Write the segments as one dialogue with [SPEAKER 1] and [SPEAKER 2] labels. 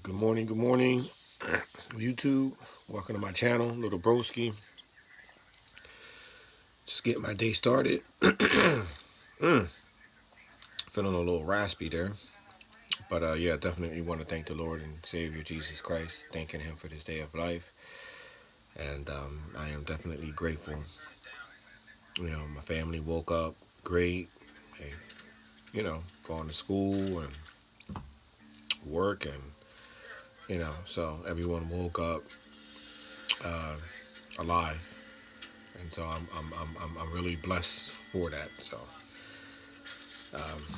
[SPEAKER 1] Good morning, YouTube. Welcome to my channel, Little Broski. Just getting my day started. Feeling a little raspy there. But yeah, definitely want to thank the Lord and Savior Jesus Christ, thanking Him for this day of life. And I am definitely grateful. My family woke up great. They, going to school and work so everyone woke up uh, alive. And so I'm really blessed for that. So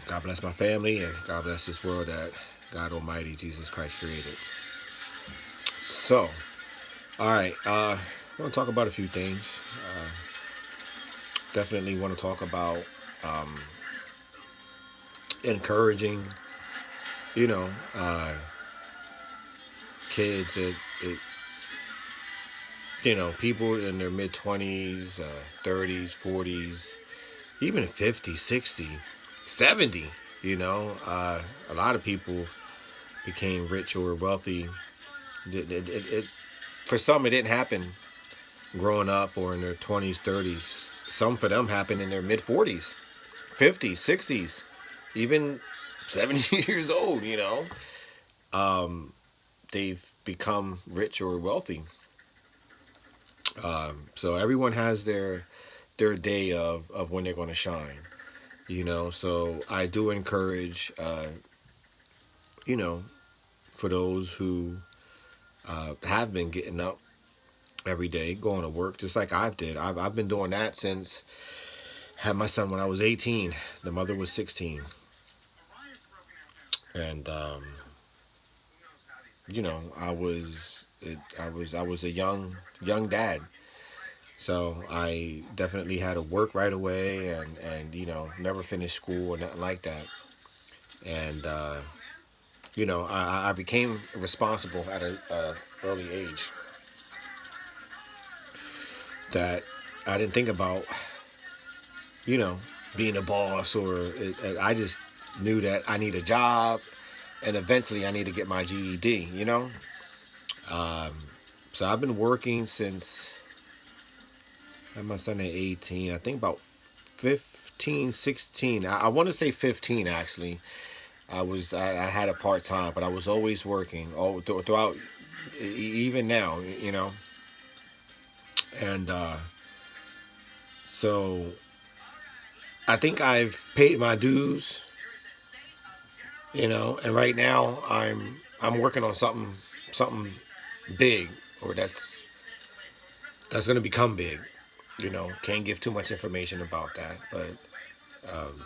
[SPEAKER 1] God bless my family and God bless this world that God Almighty Jesus Christ created. So, all right, I want to talk about a few things. Definitely want to talk about um, encouraging, you know, uh, kids people in their mid 20s, 30s, 40s, even 50, 60, 70. A lot of people became rich or wealthy. For some, it didn't happen growing up or in their 20s, 30s. Some for them happened in their mid 40s, 50s, 60s, even 70 years old. They've become rich or wealthy. So everyone has their day of when they're going to shine. So I do encourage, you know, for those who have been getting up every day, going to work, just like I've did. I've been doing that since had my son when I was 18. The mother was 16, and I was a young dad. So I definitely had to work right away, and never finished school or nothing like that. And I became responsible at a early age that I didn't think about you know being a boss, I just knew that I need a job and eventually I need to get my GED. Um, so I've been working since I had my son at 18. I think about 15, 16. I want to say 15 actually. I had a part time, but I was always working throughout, even now. And so I think I've paid my dues. And right now I'm working on something big, or that's going to become big. Can't give too much information about that, but um,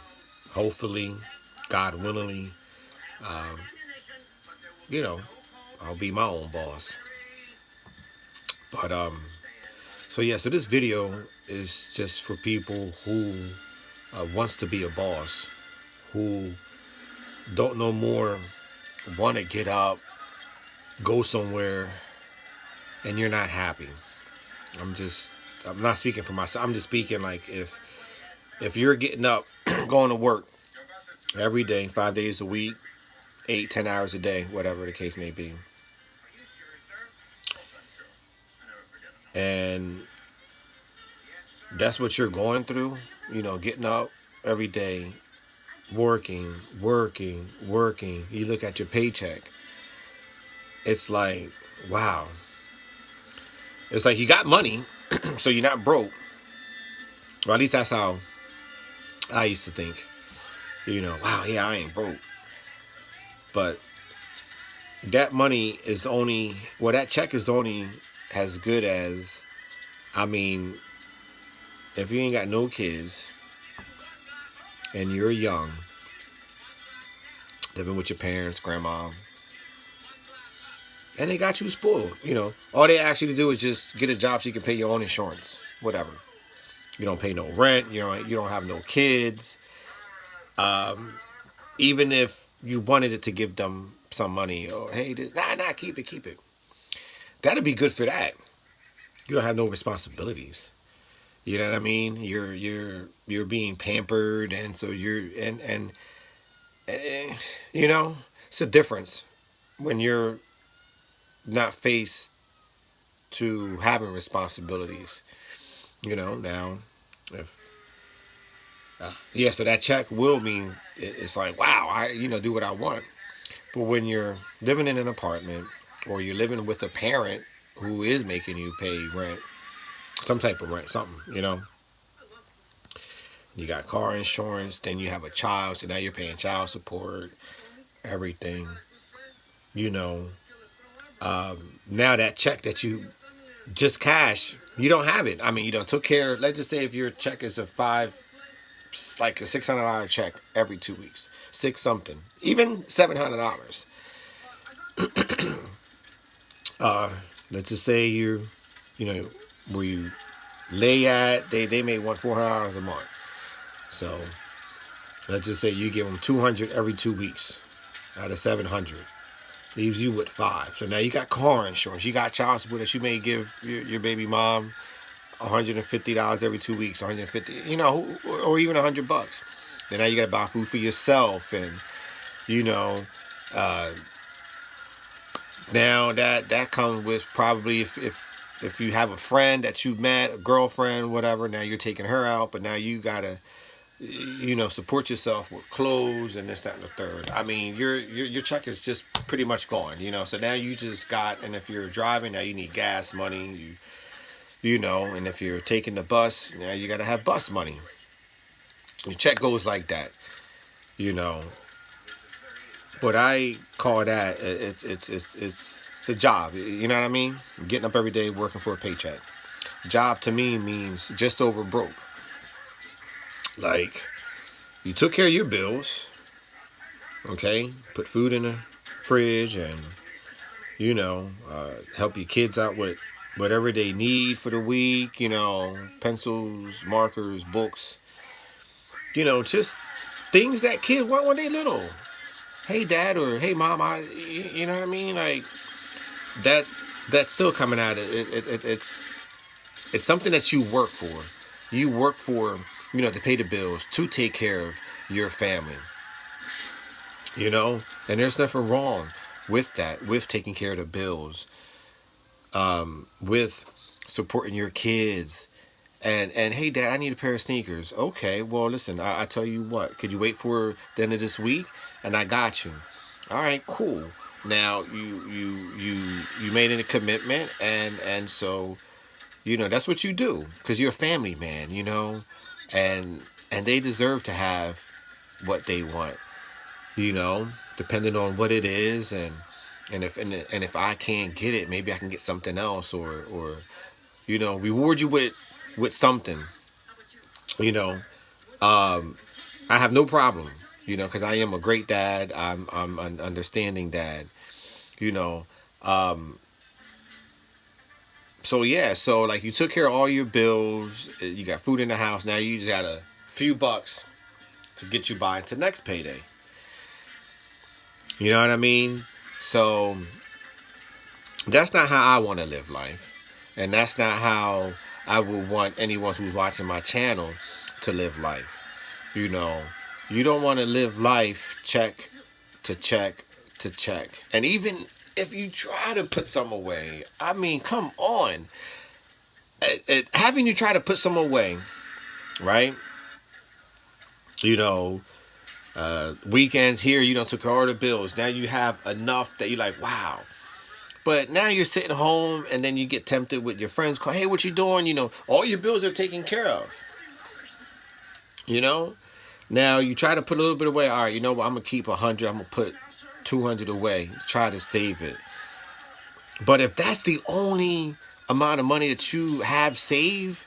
[SPEAKER 1] hopefully, God willingly, um, you know, I'll be my own boss. But so yeah, so this video is just for people who wants to be a boss, who don't know more, want to get up, go somewhere, and you're not happy. I'm just, I'm not speaking for myself. I'm just speaking like if you're getting up, going to work every day, 5 days a week, 8, 10 hours a day, whatever the case may be, and that's what you're going through, getting up every day, working, working, working. You look at your paycheck. It's like, wow. It's like you got money, so you're not broke. Or at least that's how I used to think. Wow, yeah, I ain't broke. But that money is only, well, that check is only as good as, I mean, if you ain't got no kids and you're young, living with your parents, grandma, and they got you spoiled. All they ask you to do is just get a job so you can pay your own insurance, whatever. You don't pay no rent. You don't have no kids. Even if you wanted it to give them some money, or hey, nah, keep it. That'd be good for that. You don't have no responsibilities. You know what I mean? You're being pampered, and so and it's a difference when you're not faced to having responsibilities. Now, if yeah, so that check will mean it's like, wow, I do what I want. But when you're living in an apartment or you're living with a parent who is making you pay rent, some type of rent, something, you got car insurance, then you have a child, so now you're paying child support, everything, you know. Now that check that you just cash, you don't have it. I mean, you don't took care. Let's just say if your check is like a $600 check every 2 weeks, six something, even $700. Uh, let's just say you know, where you lay at, they may want $400 a month. So let's just say you give them 200 every 2 weeks out of 700. Leaves you with five. So now you got car insurance, you got child support that you may give your baby mom $150 every 2 weeks, 150, or even $100. Then now you got to buy food for yourself, and you know, uh, now that comes with probably if you have a friend that you met, a girlfriend, whatever. Now you're taking her out, but now you gotta support yourself with clothes and this, that, and the third. I mean, your check is just pretty much gone. So now you just got, and if you're driving, now you need gas money. And if you're taking the bus, now you got to have bus money. Your check goes like that. You know, but I call that it's a job. You know what I mean? Getting up every day working for a paycheck. Job to me means just over broke. Like, you took care of your bills, okay? Put food in the fridge, and help your kids out with whatever they need for the week. Pencils, markers, books. Just things that kids want when they little. Hey, dad, or hey, mom. You know what I mean? Like that. That's still coming out. It's something that you work for. You work for, to pay the bills, to take care of your family. And there's nothing wrong with that, with taking care of the bills, with supporting your kids. And hey, dad, I need a pair of sneakers. Okay, well, listen, I tell you what, could you wait for the end of this week? And I got you. All right, cool. Now you made a commitment, and so that's what you do, because you're a family man, and they deserve to have what they want, depending on what it is, and if I can't get it, maybe I can get something else, or reward you with something. you know I have no problem, because I am a great dad. I'm an understanding dad. you know um so yeah, so like, you took care of all your bills, you got food in the house, now you just got a few bucks to get you by into next payday. You know what I mean? So that's not how I want to live life, and that's not how I would want anyone who's watching my channel to live life. you know you don't want to live life check to check to check. And even if you try to put some away, I mean, come on. Having you try to put some away, right? you know Weekends here, took all the bills, now you have enough that you're like, wow. But now you're sitting home, and then you get tempted with your friends call, hey, what you doing? All your bills are taken care of. you know Now you try to put a little bit away. All right, you know what, I'm gonna keep 100, I'm gonna put 200 away, try to save it. But if that's the only amount of money that you have saved,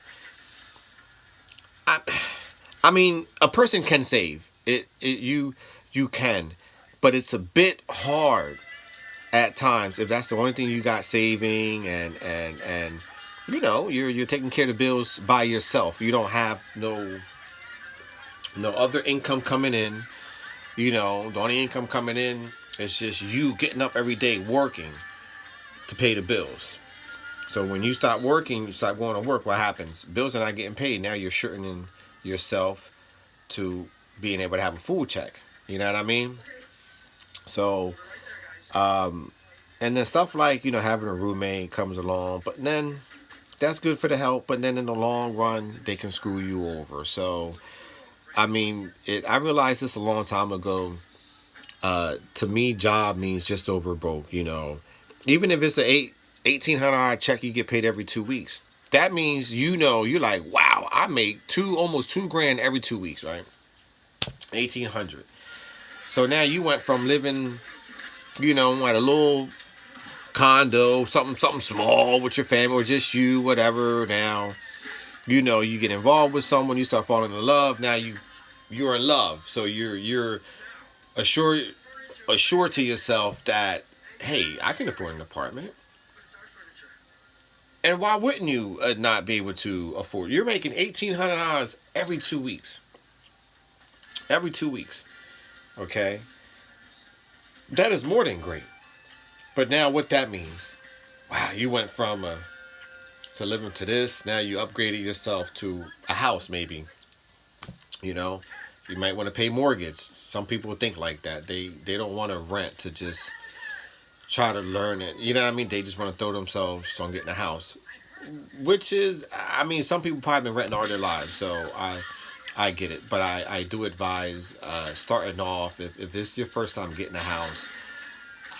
[SPEAKER 1] I, I mean, a person can save it. You can, but it's a bit hard at times if that's the only thing you got saving, and you're taking care of the bills by yourself. You don't have no other income coming in. The only income coming in is just you getting up every day working to pay the bills. So when you stop working, you start going to work, what happens? Bills are not getting paid. Now you're shortening yourself to being able to have a food check. You know what I mean? So And then stuff like, having a roommate comes along, but then that's good for the health, but then in the long run, they can screw you over. So, I mean, I realized this a long time ago. To me, job means just over broke. Even if it's the 1,800 check you get paid every 2 weeks, that means you're like, wow, I make almost 2 grand every 2 weeks, right? 1,800. So now you went from living, at a little condo, something small with your family or just you, whatever. Now, you get involved with someone, you start falling in love. Now you're in love, so you're assured assured to yourself that, hey, I can afford an apartment. And why wouldn't you not be able to afford? You're making $1,800 every 2 weeks. Every 2 weeks, okay. That is more than great. But now, what that means? Wow, you went from to living to this. Now you upgraded yourself to a house, maybe. You know, you might want to pay mortgage. Some people think like that. They don't want to rent to just try to learn it. You know what I mean? They just want to throw themselves on getting a house, which is, I mean, some people probably been renting all their lives, so I get it. But I do advise starting off, if this is your first time getting a house.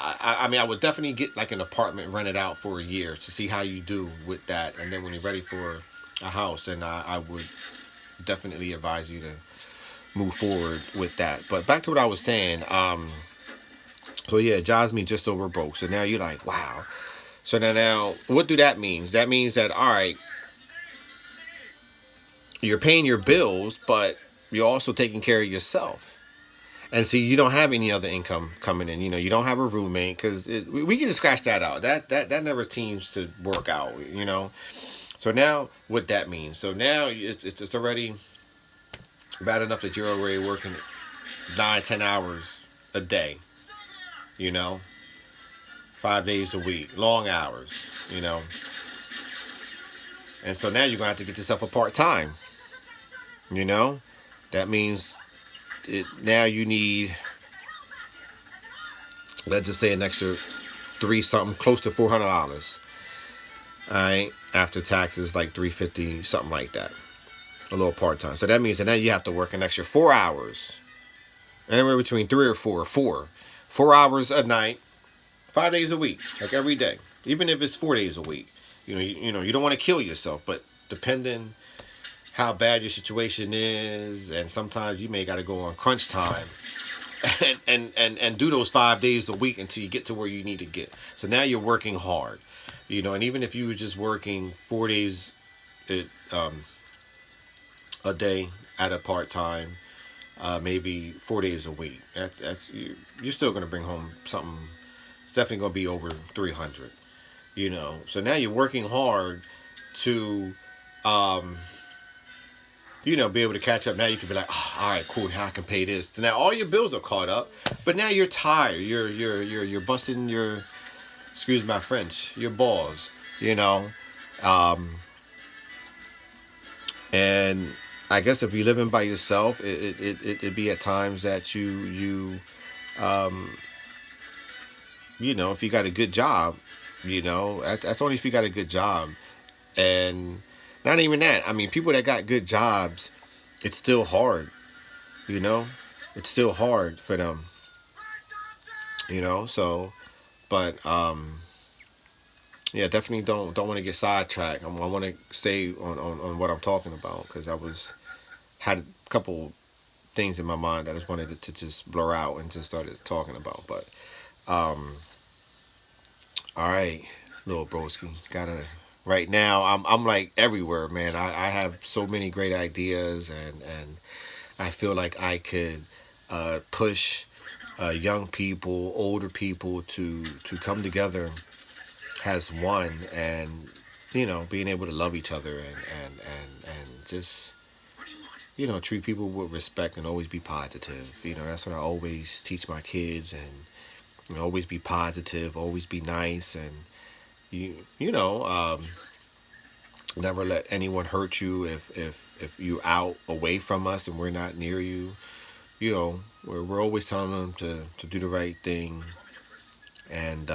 [SPEAKER 1] I mean, I would definitely get like an apartment rented out for a year to see how you do with that, and then when you're ready for a house, then I would definitely advise you to move forward with that. But back to what I was saying. So yeah, it drives me just over broke. So now you're like, wow. So now, what do that mean? That means that, all right, you're paying your bills, but you're also taking care of yourself. And see, you don't have any other income coming in. You don't have a roommate, because we can just scratch that out. That never seems to work out. So now, what that means? So now it's already bad enough that you're already working 9, 10 hours a day. You know, 5 days a week, long hours. You know, and so now you're gonna have to get yourself a part time. You know, that means now you need, let's just say, an extra three something, close to $400. All right, after taxes, like 350, something like that, a little part time. So that means that now you have to work an extra 4 hours, anywhere between 3 or 4 hours a night, 5 days a week, like every day, even if it's 4 days a week. You don't want to kill yourself, but depending how bad your situation is, and sometimes you may got to go on crunch time and do those 5 days a week until you get to where you need to get. So now you're working hard, and even if you were just working 4 days um, a day at a part time, maybe 4 days a week, you're still going to bring home something. It's definitely going to be over 300. So now you're working hard to um, be able to catch up. Now you can be like, oh, all right, cool. Now I can pay this. So now all your bills are caught up, but now you're tired. You're busting your, excuse my French, your balls. You know, um, and I guess if you're living by yourself, it'd be at times that um, if you got a good job, that's only if you got a good job. And not even that. I mean, people that got good jobs, it's still hard. You know, it's still hard for them. So, but yeah, definitely don't want to get sidetracked. I want to stay on what I'm talking about, because had a couple things in my mind that I just wanted to just blur out and just started talking about. But um, all right, little broski, gotta. Right now, I'm like everywhere, man. I have so many great ideas, and I feel like I could push young people, older people to come together as one, and being able to love each other, and just treat people with respect and always be positive. That's what I always teach my kids, and always be positive, always be nice, and you you know never let anyone hurt you. If you out away from us and we're not near you, we're always telling them to do the right thing, and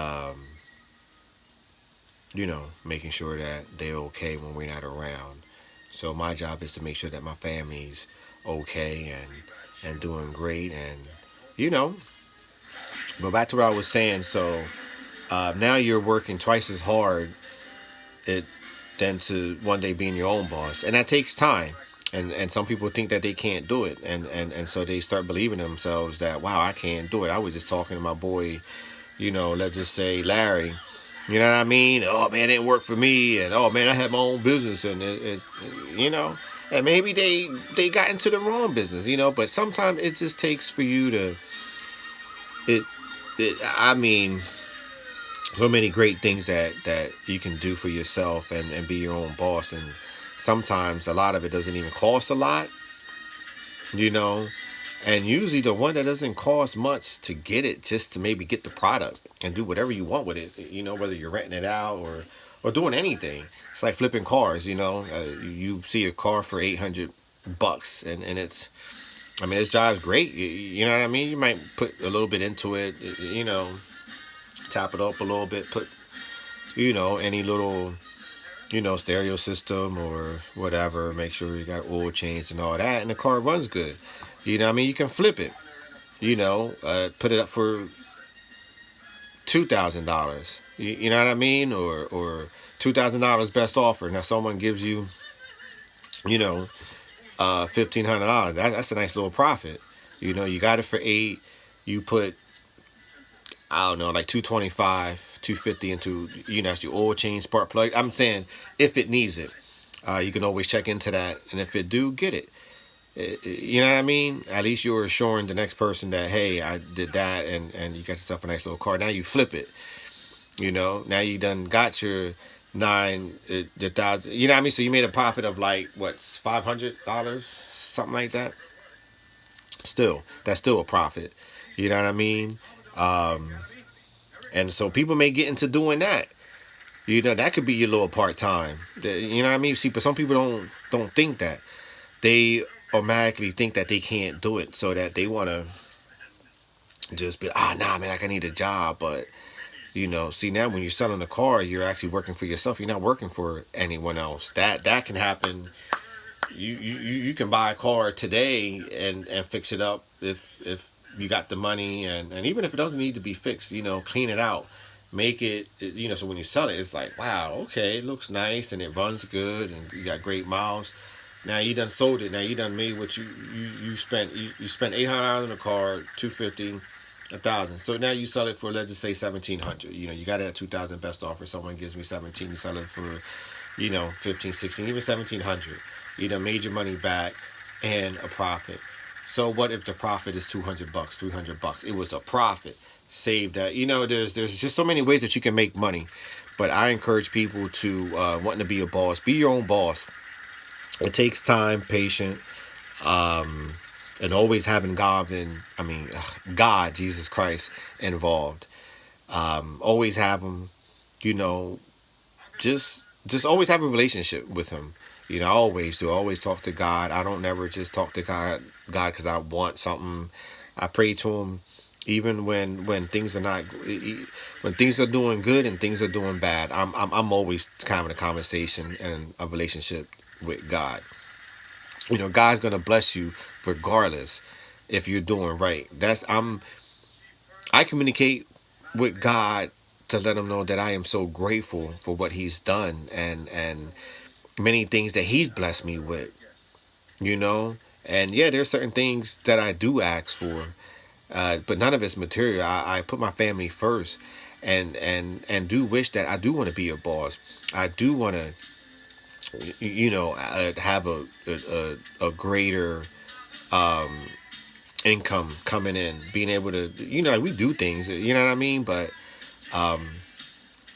[SPEAKER 1] making sure that they're okay when we're not around. So my job is to make sure that my family's okay and doing great. And you know, go back to what I was saying. So now you're working twice as hard it than to one day being your own boss, and that takes time. And some people think that they can't do it, and so they start believing themselves that, wow, I can't do it. I was just talking to my boy, let's just say Larry. You know what I mean? Oh man, it didn't work for me, and oh man, I had my own business, and you know, and maybe they got into the wrong business, But sometimes it just takes for you to it. I mean, so many great things that you can do for yourself and be your own boss, and sometimes a lot of it doesn't even cost a lot, you know. And usually the one that doesn't cost much to get it, just to maybe get the product and do whatever you want with it, whether you're renting it out or doing anything. It's like flipping cars, you see a car for $800 and it's, I mean, this job's great. You know what I mean? You might put a little bit into it, tap it up a little bit, put, any little, stereo system or whatever, make sure you got oil changed and all that, and the car runs good. You know what I mean? You can flip it, put it up for $2,000. You know what I mean? Or $2,000 best offer. Now someone gives you, $1,500. That's a nice little profit. You got it for 8. You put, I don't know, like 225, 250 into, that's your oil change, spark plug. I'm saying if it needs it, you can always check into that, and if it do, get it. You know what I mean? At least you're assuring the next person that, hey, I did that, and you got yourself a nice little car. Now you flip it. Now you done got your the thousand. You know what I mean? So you made a profit of like what, $500, something like that. Still, that's still a profit. You know what I mean? Um, and so people may get into doing that. That could be your little part time. You know what I mean? See, but some people don't think that. They automatically think that they can't do it, so that they want to just be, nah, man, I need a job. But see, now when you're selling a car, you're actually working for yourself. You're not working for anyone else. That can happen. You can buy a car today and fix it up if you got the money, and even if it doesn't need to be fixed, clean it out, make it, so when you sell it, it's like, wow, okay, it looks nice and it runs good and you got great miles. Now you done sold it. Now you done made what you spent. You spent $800 on the car, 250, 1,000. So now you sell it for, let's just say, 1,700. You got it at 2,000 best offer. Someone gives me 17. You sell it for 15, 16, even 1,700. You done made your money back and a profit. So what if the profit is $200, $300? It was a profit. Save that. There's just so many ways that you can make money. But I encourage people to wanting to be a boss. Be your own boss. It takes time, patience, and always having God, Jesus Christ, involved. Always have him, you know, just always have a relationship with him. I always do. I always talk to God. I don't never just talk to God because I want something. I pray to him, even when things are not, when things are doing good and things are doing bad. I'm always kind of in a conversation and a relationship with God. God's gonna bless you regardless if you're doing right. I communicate with God to let him know that I am so grateful for what he's done and many things that he's blessed me with, you know? And yeah, there's certain things that I do ask for, but none of it's material. I put my family first and do wish that I do want to be a boss. I do want to, have a greater income coming in, being able to, like we do things, you know what I mean? But, um,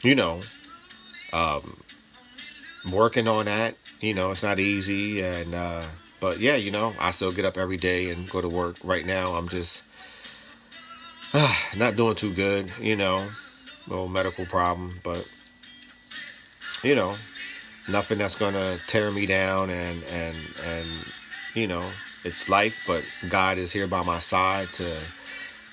[SPEAKER 1] you know, um, working on that, it's not easy. And, but yeah, I still get up every day and go to work. Right now, I'm just not doing too good, little medical problem, but, you know, nothing that's gonna tear me down and you know it's life, but God is here by my side to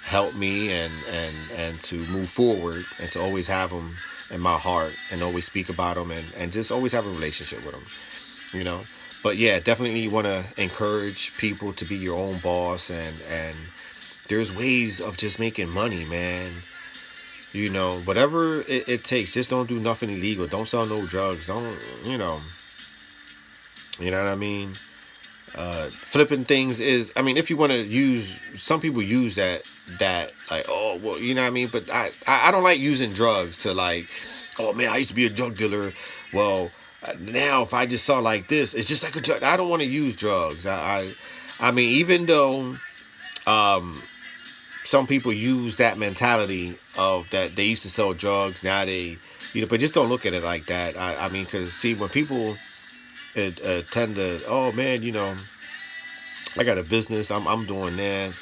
[SPEAKER 1] help me and to move forward and to always have him in my heart, and always speak about them, and just always have a relationship with them, you know. But yeah, definitely you want to encourage people to be your own boss, and there's ways of just making money, man. You know, whatever it takes, just don't do nothing illegal. Don't sell no drugs. Don't, you know what I mean? Flipping things is, I mean, if you want to use, some people use that like, oh well, you know what I mean. But I don't like using drugs to like, oh man, I used to be a drug dealer. Well, now if I just saw like this, it's just like a drug. I don't want to use drugs. I mean, even though some people use that mentality of that they used to sell drugs, now they, but just don't look at it like that. I mean, because see, when people tend to, oh man, I got a business, I'm doing this,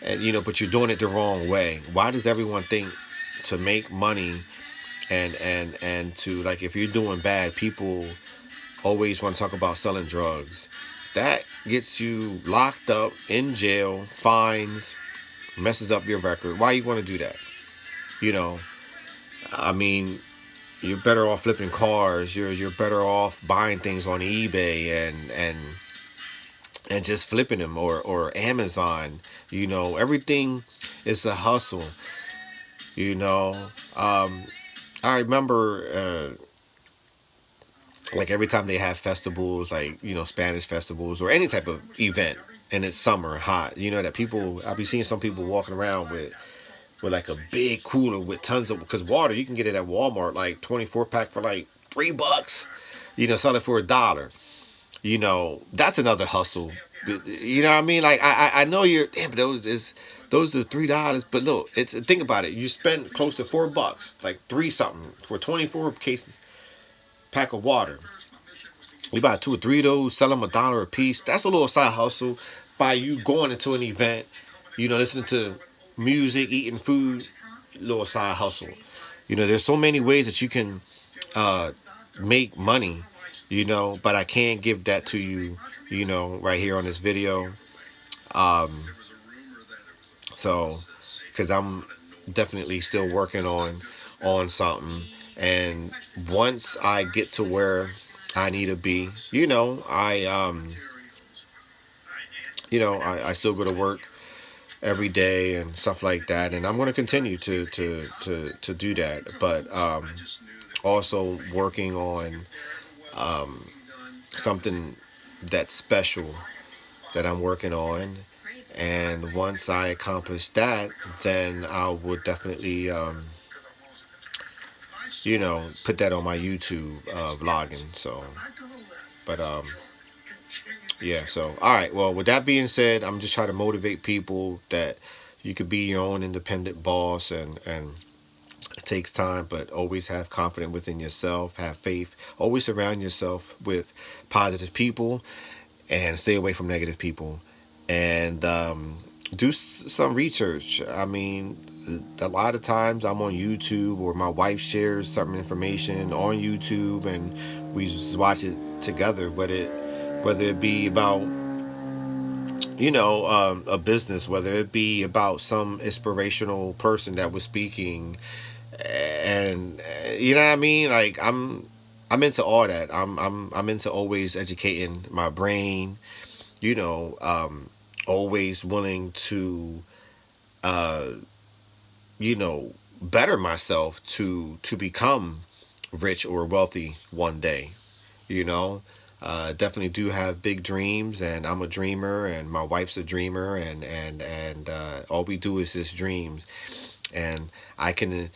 [SPEAKER 1] and but you're doing it the wrong way. Why does everyone think to make money and to, like, if you're doing bad, people always want to talk about selling drugs? That gets you locked up in jail, fines, messes up your record. Why you want to do that? You know, I mean, you're better off flipping cars. You're better off buying things on eBay and just flipping them, or Amazon. Everything is a hustle. You know, I remember like every time they have festivals, like Spanish festivals or any type of event, and it's summer hot. That people, I'll be seeing some people walking around with like a big cooler with tons of, because water you can get it at Walmart, like 24 pack for like $3. Sell it for $1. That's another hustle. You know what I mean? Like I know you're, damn, but those are $3. But look, it's, think about it. You spend close to $4, like three something for 24 cases pack of water. You buy two or three of those, sell them $1 a piece. That's a little side hustle by you going into an event, listening to music, eating food, little side hustle. There's so many ways that you can uh, make money, but I can't give that to you, right here on this video. Um, so, because I'm definitely still working on something, and once I get to where I need to be, I still go to work every day and stuff like that, and I'm going to continue to do that. But also working on something that's special that I'm working on. And once I accomplish that, then I would definitely, put that on my YouTube vlogging. So, but yeah. So, all right. Well, with that being said, I'm just trying to motivate people that you could be your own independent boss, and it takes time, but always have confidence within yourself, have faith, always surround yourself with positive people, and stay away from negative people, and do some research. I mean, a lot of times I'm on YouTube, or my wife shares some information on YouTube, and we just watch it together. Whether it be about a business, whether it be about some inspirational person that was speaking, and you know what I mean. Like I'm into all that. I'm into always educating my brain. You know, always willing to uh, better myself to become rich or wealthy one day. You know, definitely do have big dreams, and I'm a dreamer, and my wife's a dreamer, and all we do is just dreams. And I can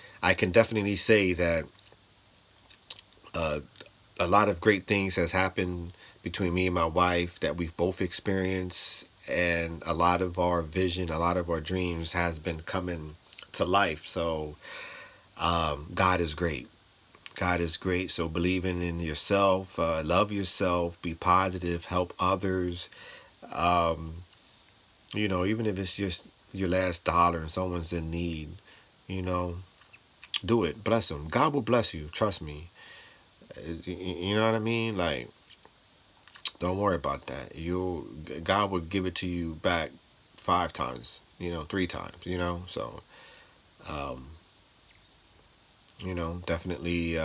[SPEAKER 1] definitely say that uh, a lot of great things has happened between me and my wife that we've both experienced, and a lot of our vision, a lot of our dreams has been coming to life. So God is great. God is great. So believing in yourself, love yourself, be positive, help others. Um, even if it's just your last dollar and someone's in need, you know, do it. Bless them. God will bless you. Trust me. You know what I mean? Like, don't worry about that. God will give it to you back 5 times. 3 times. So, um, definitely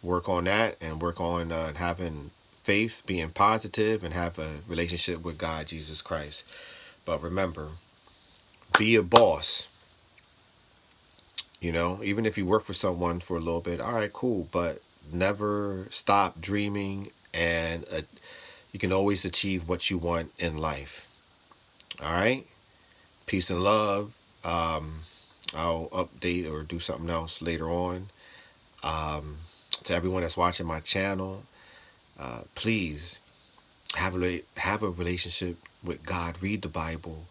[SPEAKER 1] work on that and work on having faith, being positive, and have a relationship with God, Jesus Christ. But remember, be a boss. Even if you work for someone for a little bit, all right, cool, but never stop dreaming, and you can always achieve what you want in life. All right, peace and love. Um, I'll update or do something else later on. Um, to everyone that's watching my channel, please have a relationship with God. Read the Bible.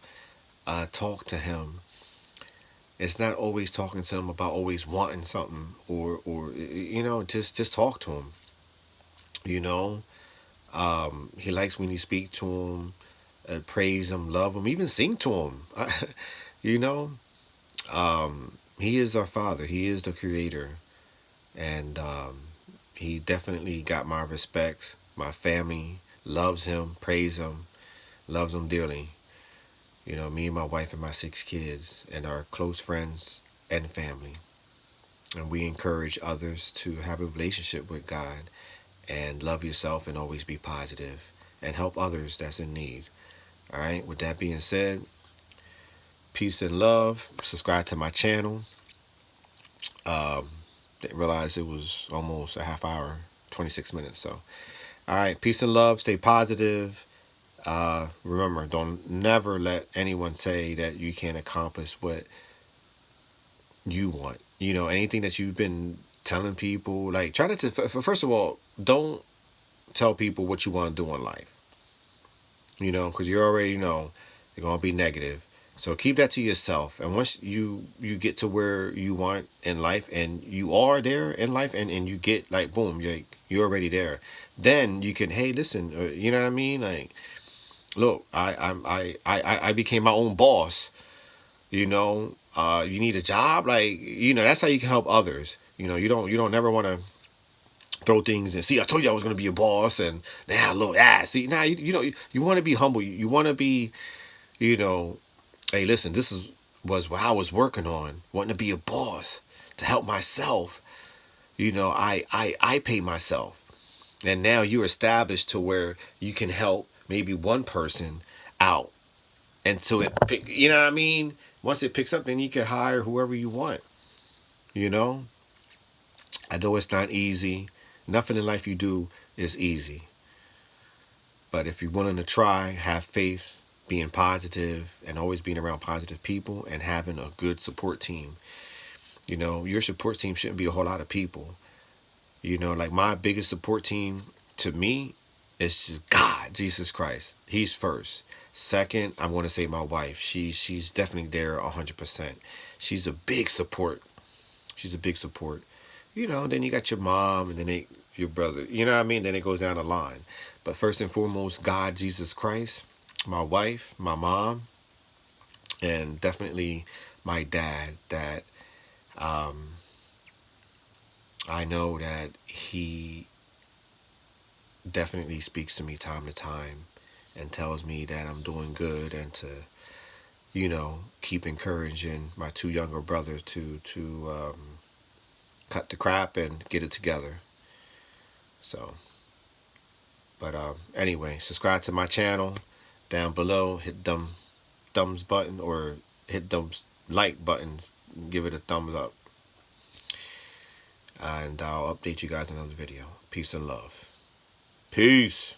[SPEAKER 1] Talk to Him. It's not always talking to Him about always wanting something, or just talk to Him. You know, He likes when you speak to Him, praise Him, love Him, even sing to Him. you know, He is our Father. He is the Creator, and He definitely got my respects. My family loves Him, praise Him, loves Him dearly. Me and my wife and my 6 kids and our close friends and family. And we encourage others to have a relationship with God and love yourself and always be positive and help others that's in need. All right. With that being said, peace and love. Subscribe to my channel. Didn't realize it was almost a half hour, 26 minutes. So, all right. Peace and love. Stay positive. Remember, don't never let anyone say that you can't accomplish what you want. Anything that you've been telling people, like try to, first of all, don't tell people what you want to do in life, because you already know they're going to be negative. So keep that to yourself. And once you get to where you want in life and you are there in life, and you get like, boom, you're already there. Then you can, hey, listen, you know what I mean? Like, look, I became my own boss. You need a job, like, that's how you can help others. You don't never want to throw things and see, I told you I was going to be a boss, and now look, see, now you want to be humble. You want to be, you know hey, listen, was what I was working on, wanting to be a boss, to help myself. I pay myself, and now you're established to where you can help maybe one person out, and so you know what I mean. Once it picks up, then you can hire whoever you want. You know, I know it's not easy. Nothing in life you do is easy. But if you're willing to try, have faith, being positive, and always being around positive people, and having a good support team, your support team shouldn't be a whole lot of people. Like my biggest support team to me is just God, Jesus Christ. He's first. Second, I want to say my wife. She's definitely there 100%. She's a big support. She's a big support. Then you got your mom, and then your brother. You know what I mean? Then it goes down the line. But first and foremost, God, Jesus Christ, my wife, my mom, and definitely my dad. That um, I know that he definitely speaks to me time to time and tells me that I'm doing good, and to keep encouraging my 2 younger brothers to cut the crap and get it together. So, but anyway, subscribe to my channel down below. Hit thumbs button, or hit thumbs like buttons. Give it a thumbs up, and I'll update you guys in another video. Peace and love. Peace.